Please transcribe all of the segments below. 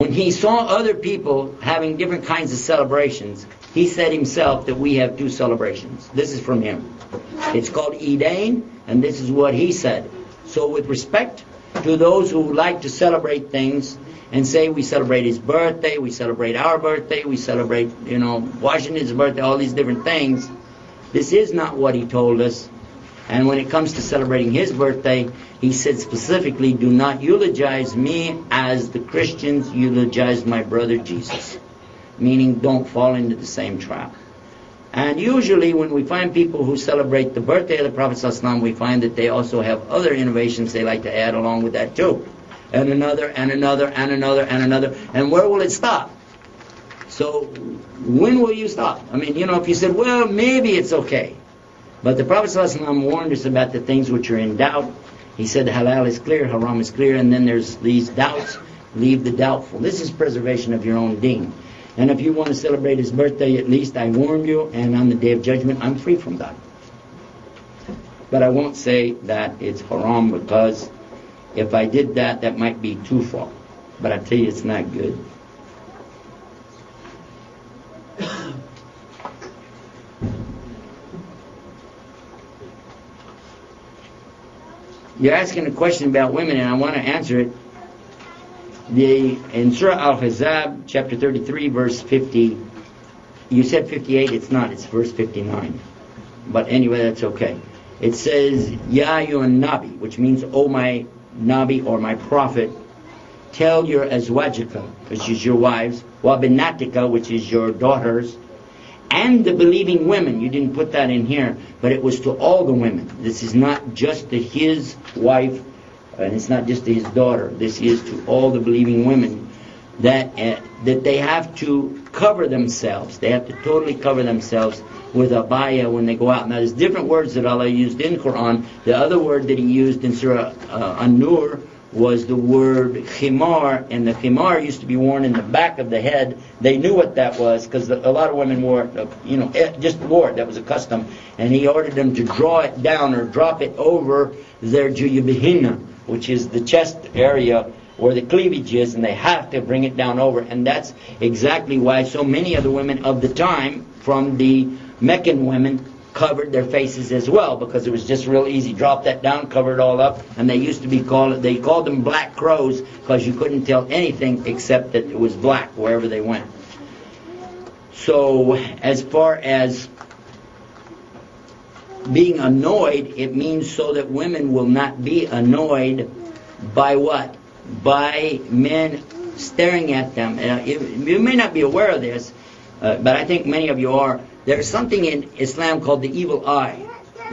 when he saw other people having different kinds of celebrations, he said himself that we have two celebrations. This is from him. It's called Eidain, and this is what he said. So with respect to those who like to celebrate things and say we celebrate his birthday, we celebrate our birthday, we celebrate, Washington's birthday, all these different things, this is not what he told us. And when it comes to celebrating his birthday, he said specifically, do not eulogize me as the Christians eulogize my brother Jesus. Meaning, don't fall into the same trap. And usually when we find people who celebrate the birthday of the Prophet ﷺ, we find that they also have other innovations they like to add along with that too. And another, and another, and another, and another. And where will it stop? So, when will you stop? I mean, if you said, well, maybe it's okay. But the Prophet ﷺ warned us about the things which are in doubt. He said halal is clear, haram is clear, and then there's these doubts. Leave the doubtful. This is preservation of your own deen. And if you want to celebrate his birthday, at least I warned you, and on the Day of Judgment, I'm free from that. But I won't say that it's haram, because if I did that, that might be too far. But I tell you, it's not good. You're asking a question about women, and I want to answer it. In Surah Al-Ahzab, chapter 33, verse 50, you said 58, it's not, it's verse 59. But anyway, that's okay. It says, Ya ayyuhan nabi, which means, O my nabi or my prophet, tell your azwajika, which is your wives, wa binatika, which is your daughters, and the believing women. You didn't put that in here, but it was to all the women. This is not just to his wife, and it's not just to his daughter. This is to all the believing women, that they have to cover themselves. They have to totally cover themselves with abaya when they go out. Now there's different words that Allah used in Quran. The other word that He used in Surah An-Nur was the word khimar, and the khimar used to be worn in the back of the head. They knew what that was, because a lot of women wore it, just wore it. That was a custom. And He ordered them to draw it down or drop it over their juyubihinna, which is the chest area where the cleavage is, and they have to bring it down over. And that's exactly why so many of the women of the time, from the Meccan women, covered their faces as well, because it was just real easy. Drop that down, cover it all up, and they called them black crows, because you couldn't tell anything except that it was black wherever they went. So as far as being annoyed, it means so that women will not be annoyed by what? By men staring at them. You may not be aware of this, but I think many of you are. There's something in Islam called the evil eye.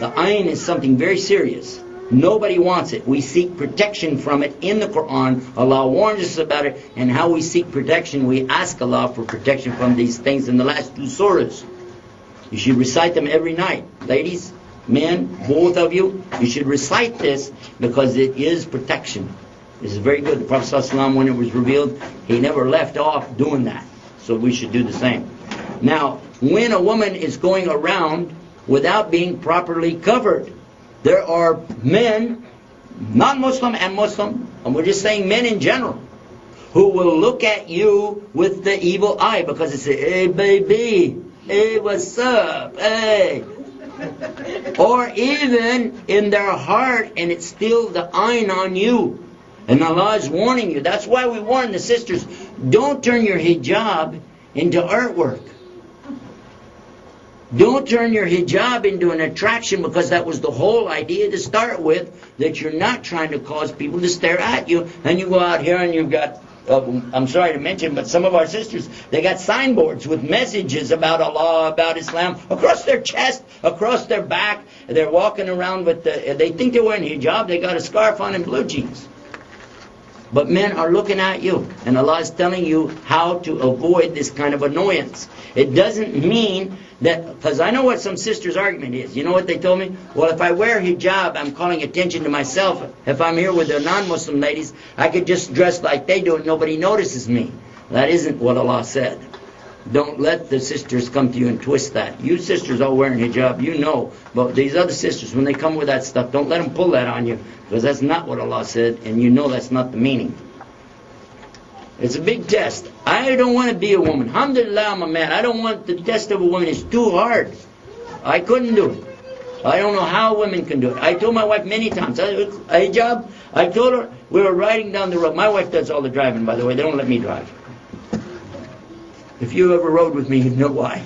The ayn is something very serious. Nobody wants it. We seek protection from it in the Quran. Allah warns us about it, and how we seek protection. We ask Allah for protection from these things in the last two surahs. You should recite them every night. Ladies, men, both of you, you should recite this, because it is protection. This is very good. The Prophet ﷺ, when it was revealed, he never left off doing that. So we should do the same. Now, when a woman is going around without being properly covered, there are men, non-Muslim and Muslim, and we're just saying men in general, who will look at you with the evil eye, because they say, hey baby, hey what's up, hey. Or even in their heart, and it's still the ayn on you. And Allah is warning you. That's why we warn the sisters, don't turn your hijab into artwork. Don't turn your hijab into an attraction, because that was the whole idea to start with, that you're not trying to cause people to stare at you. And you go out here and you've got, I'm sorry to mention, but some of our sisters, they got signboards with messages about Allah, about Islam, across their chest, across their back. They're walking around with they think they're wearing hijab, they got a scarf on and blue jeans. But men are looking at you, and Allah is telling you how to avoid this kind of annoyance. It doesn't mean that, because I know what some sisters' argument is. You know what they told me? Well, if I wear hijab, I'm calling attention to myself. If I'm here with the non-Muslim ladies, I could just dress like they do and nobody notices me. That isn't what Allah said. Don't let the sisters come to you and twist that. You sisters all wearing hijab, you know. But these other sisters, when they come with that stuff, don't let them pull that on you. Because that's not what Allah said, and you know that's not the meaning. It's a big test. I don't want to be a woman. Alhamdulillah, I'm a man. I don't want the test of a woman. It's too hard. I couldn't do it. I don't know how women can do it. I told my wife many times, hijab, I told her, we were riding down the road. My wife does all the driving, by the way. They don't let me drive. If you ever rode with me, you'd know why.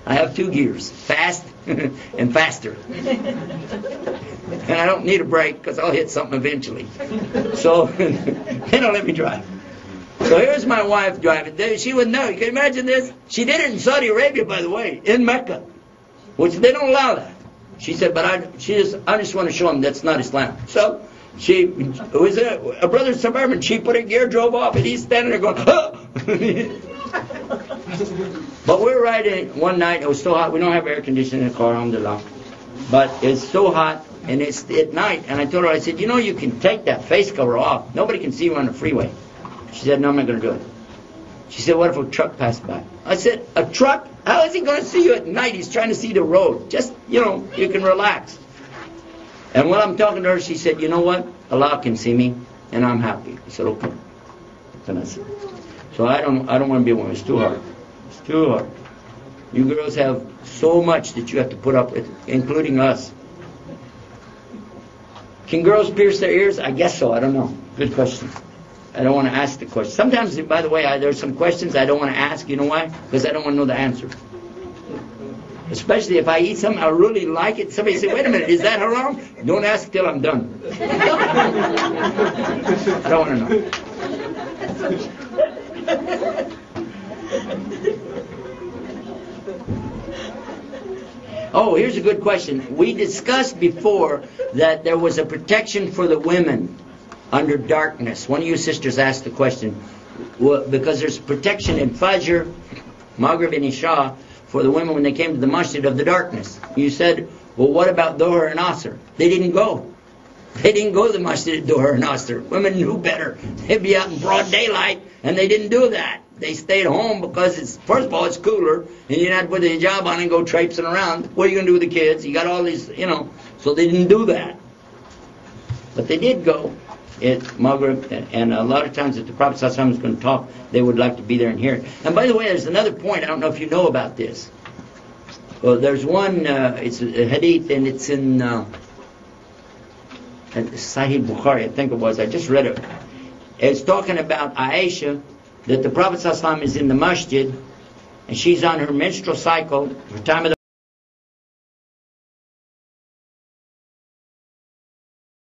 I have 2 gears, fast and faster. And I don't need a brake because I'll hit something eventually. So they don't let me drive. So here's my wife driving. She would know. You can imagine this? She did it in Saudi Arabia, by the way, in Mecca, which they don't allow that. She said, but I just want to show them that's not Islam. So she was a brother suburban. She put in gear, drove off, and he's standing there going, huh! But we were riding one night. It was so hot. We don't have air conditioning in the car, alhamdulillah. But it's so hot, and it's at night. And I told her, I said, you can take that face cover off. Nobody can see you on the freeway. She said, no, I'm not going to do it. She said, what if a truck passed by? I said, a truck? How is he going to see you at night? He's trying to see the road. Just, you can relax. And when I'm talking to her, she said, you know what? Allah can see me, and I'm happy. I said, okay. So I don't want to be a woman. It's too hard. It's too hard. You girls have so much that you have to put up with, including us. Can girls pierce their ears? I guess so. I don't know. Good question. I don't want to ask the question. Sometimes, by the way, there's some questions I don't want to ask. You know why? Because I don't want to know the answer. Especially if I eat something I really like it. Somebody say, wait a minute, is that haram? Don't ask till I'm done. I don't want to know. Oh, here's a good question. We discussed before that there was a protection for the women under darkness. One of you sisters asked the question, because there's protection in Fajr, Maghrib and Isha for the women when they came to the masjid of the darkness. You said, well, what about Dhuhr and Asr? They didn't go. They didn't go to the masjid at Dhuhr and Asr. Women knew better. They'd be out in broad daylight, and they didn't do that. They stayed home because, first of all, it's cooler, and you didn't have to put the hijab on and go traipsing around. What are you going to do with the kids? You got all these, so they didn't do that. But they did go at Maghrib, and a lot of times if the Prophet ﷺ was going to talk, they would like to be there and hear it. And by the way, there's another point. I don't know if you know about this. Well, there's one, it's a hadith, and it's in Sahih Bukhari, I think it was. I just read it. It's talking about Aisha, that the Prophet ﷺ is in the masjid, and she's on her menstrual cycle, her time of the